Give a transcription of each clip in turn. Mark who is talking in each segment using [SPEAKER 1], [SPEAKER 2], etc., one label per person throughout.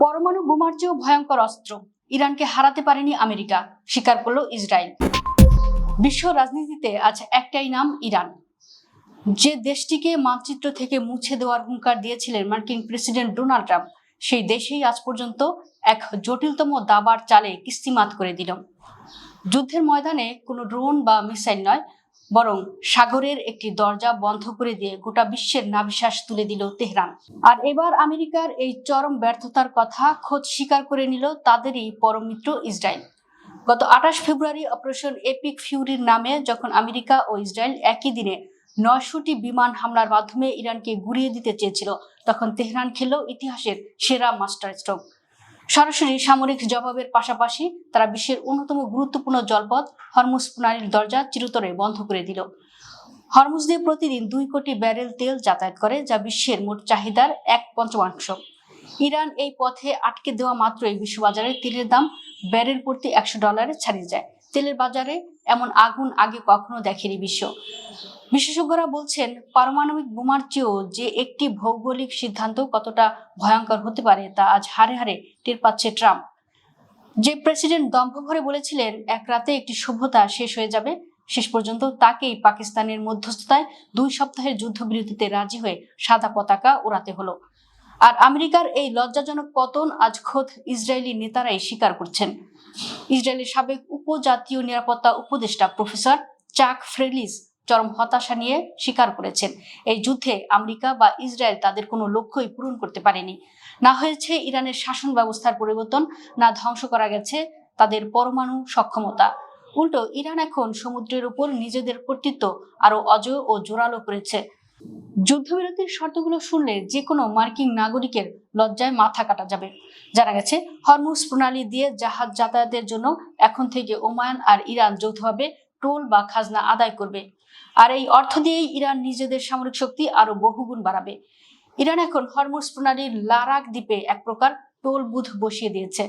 [SPEAKER 1] পরমাণু বোমার চেয়েও ভয়ঙ্কর অস্ত্র, ইরানকে হারাতে পারেনি আমেরিকা, স্বীকার করল ইসরায়েল। বিশ্ব রাজনীতিতে আজ একটাই নাম, ইরান। যে দেশটিকে মানচিত্র থেকে মুছে দেওয়ার হুঙ্কার দিয়েছিলেন মার্কিন প্রেসিডেন্ট ডোনাল্ড ট্রাম্প, সেই দেশেই আজ পর্যন্ত এক জটিলতম দাবার চালে কিস্তিমাত করে দিল। যুদ্ধের ময়দানে কোনো ড্রোন বা মিসাইল নয়, বরং সাগরের একটি দরজা বন্ধ করে দিয়ে গোটা বিশ্বের নাভিশ্বাস তুলে দিল তেহরান। আর এবার আমেরিকার এই চরম ব্যর্থতার কথা খোদ স্বীকার করে নিল তাদেরই পরম মিত্র ইসরায়েল। গত 28 ফেব্রুয়ারি অপারেশন এপিক ফিউরির নামে যখন আমেরিকা ও ইসরায়েল একই দিনে 900টি বিমান হামলার মাধ্যমে ইরানকে গুড়িয়ে দিতে চেয়েছিল, তখন তেহরান খেলল ইতিহাসের সেরা মাস্টার স্ট্রোক। সরাসরি সামরিক জবাবের পাশাপাশি তারা বিশ্বের অন্যতম গুরুত্বপূর্ণ জলপথ হরমুজ প্রণালীর দরজা চিরতরে বন্ধ করে দিল। হরমুজ দিয়ে প্রতিদিন 2 কোটি ব্যারেল তেল যাতায়াত করে, যা বিশ্বের মোট চাহিদার 1/5। ইরান এই পথে আটকে দেওয়া মাত্রই বিশ্ববাজারে তেলের দাম ব্যারেল প্রতি $100 ছাড়িয়ে যায়। তেলের বাজারে এমন আগুন আগে কখনো দেখেনি বিশ্ব। বিশেষজ্ঞরা বলছেন, পারমাণবিক বোমার চেয়েও যে একটি ভৌগোলিক সিদ্ধান্ত কতটা ভয়ঙ্কর হতে পারে তা আজ হাড়ে হাড়ে টের পাচ্ছে ট্রাম্প। যে প্রেসিডেন্ট দম্ভ ভরে বলেছিলেন এক রাতে একটি সভ্যতা শেষ হয়ে যাবে, শেষ পর্যন্ত তাকেই পাকিস্তানের মধ্যস্থতায় 2 সপ্তাহের যুদ্ধবিরতিতে রাজি হয়ে সাদা পতাকা ওড়াতে হলো। আর আমেরিকার এই লজ্জাজনক পতন আজ খোদ ইসরায়েলি নেতারাই স্বীকার করছেন। ইসরায়েলের সাবেক উপজাতীয় নিরাপত্তা উপদেষ্টা প্রফেসর চাক ফ্রেলিস চরম হতাশা নিয়ে স্বীকার করেছেন, এই যুদ্ধে আমেরিকা বা ইসরায়েল তাদের কোনো লক্ষ্যই পূরণ করতে পারেনি। না হয়েছে ইরানের শাসন ব্যবস্থার পরিবর্তন, না ধ্বংস করা গেছে তাদের পরমাণু সক্ষমতা। উল্টো ইরান এখন সমুদ্রের উপর নিজেদের কর্তৃত্ব আরো অজেয় ও জোরালো করেছে। যুদ্ধবিরতির শর্তগুলো শুনলে যে কোনো মার্কিন নাগরিকের লজ্জায় মাথা কাটা যাবে। জানা গেছে, হরমুজ প্রণালী দিয়ে জাহাজ যাতায়াতের জন্য এখন থেকে ওমান আর ইরান যৌথভাবে টোল বা খাজনা আদায় করবে। আর এই অর্থ দিয়েই ইরান নিজেদের সামরিক শক্তি আরো বহুগুণ বাড়াবে। ইরান এখন হরমুজ প্রণালীর লারাক দ্বীপে এক প্রকার টোল বুথ বসিয়ে দিয়েছে।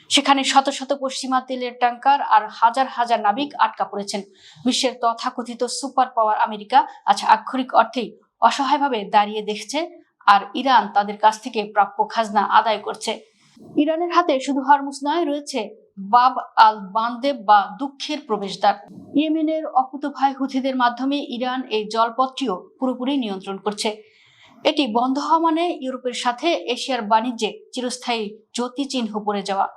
[SPEAKER 1] সেখানে শত শত পশ্চিমা তেলের ট্যাঙ্কার আর হাজার হাজার নাবিক আটকা পড়েছেন। বিশ্বের তথাকথিত সুপার পাওয়ার আমেরিকা আজ আক্ষরিক অর্থেই অসহায়ভাবে দাঁড়িয়ে দেখছে, আর ইরান তাদের কাছ থেকে প্রাপ্য খাজনা আদায় করছে। ইরানের হাতে শুধু হরমুজ নয়, রয়েছে বাব আল বান্দেব বা দুঃখের প্রবেশদ্বার। ইয়েমেনের অকুতোভয় হুথিদের মাধ্যমে ইরান এই জলপথটিও পুরোপুরি নিয়ন্ত্রণ করছে। এটি বন্ধ হওয়া মানে ইউরোপের সাথে এশিয়ার বাণিজ্যে চিরস্থায়ী জ্যোতিচিহ্ন পড়ে যাওয়া।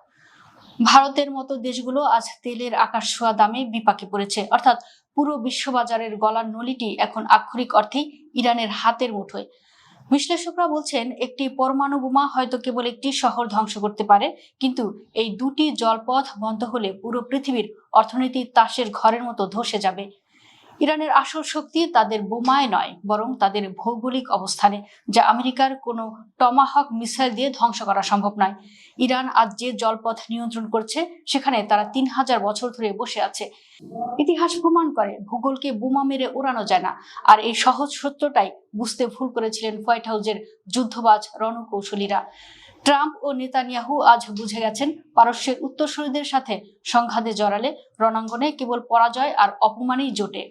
[SPEAKER 1] ভারতের মতো দেশগুলো আজ তেলের আকাশ ছোঁয়া দামে বিপাকে পড়েছে, অর্থাৎ পুরো বিশ্ববাজারের গলার নলিটি এখন আক্ষরিক অর্থেই ইরানের হাতের মুঠোয়। বিশ্লেষকরা বলছেন, একটি পরমাণু বোমা হয়তো কেবল একটি শহর ধ্বংস করতে পারে, কিন্তু এই দুটি জলপথ বন্ধ হলে পুরো পৃথিবীর অর্থনীতি তাসের ঘরের মতো ধসে যাবে। ইরানের আসল শক্তি তাদের বোমায় নয়, বরং তাদের ভৌগোলিক অবস্থানে, যা আমেরিকার কোনো টমাহক মিসাইল দিয়ে ধ্বংস করা সম্ভব নয়। ইরান আজ যে জলপথ নিয়ন্ত্রণ করছে, সেখানে তারা 3000 বছর ধরে বসে আছে। ইতিহাস প্রমাণ করে ভূগোলকে বোমা মেরে ওড়ানো যায় না। আর এই সহজ সত্যটাই বুঝতে ভুল করেছিলেন হোয়াইট হাউসের যুদ্ধবাজ রণকৌশলীরা। ট্রাম্প ও নেতানিয়াহু আজ বুঝে গেছেন, পারস্যের উত্তরসূরিদের সাথে সংঘাতে জড়ালে রণাঙ্গনে কেবল পরাজয় আর অপমানই জোটে।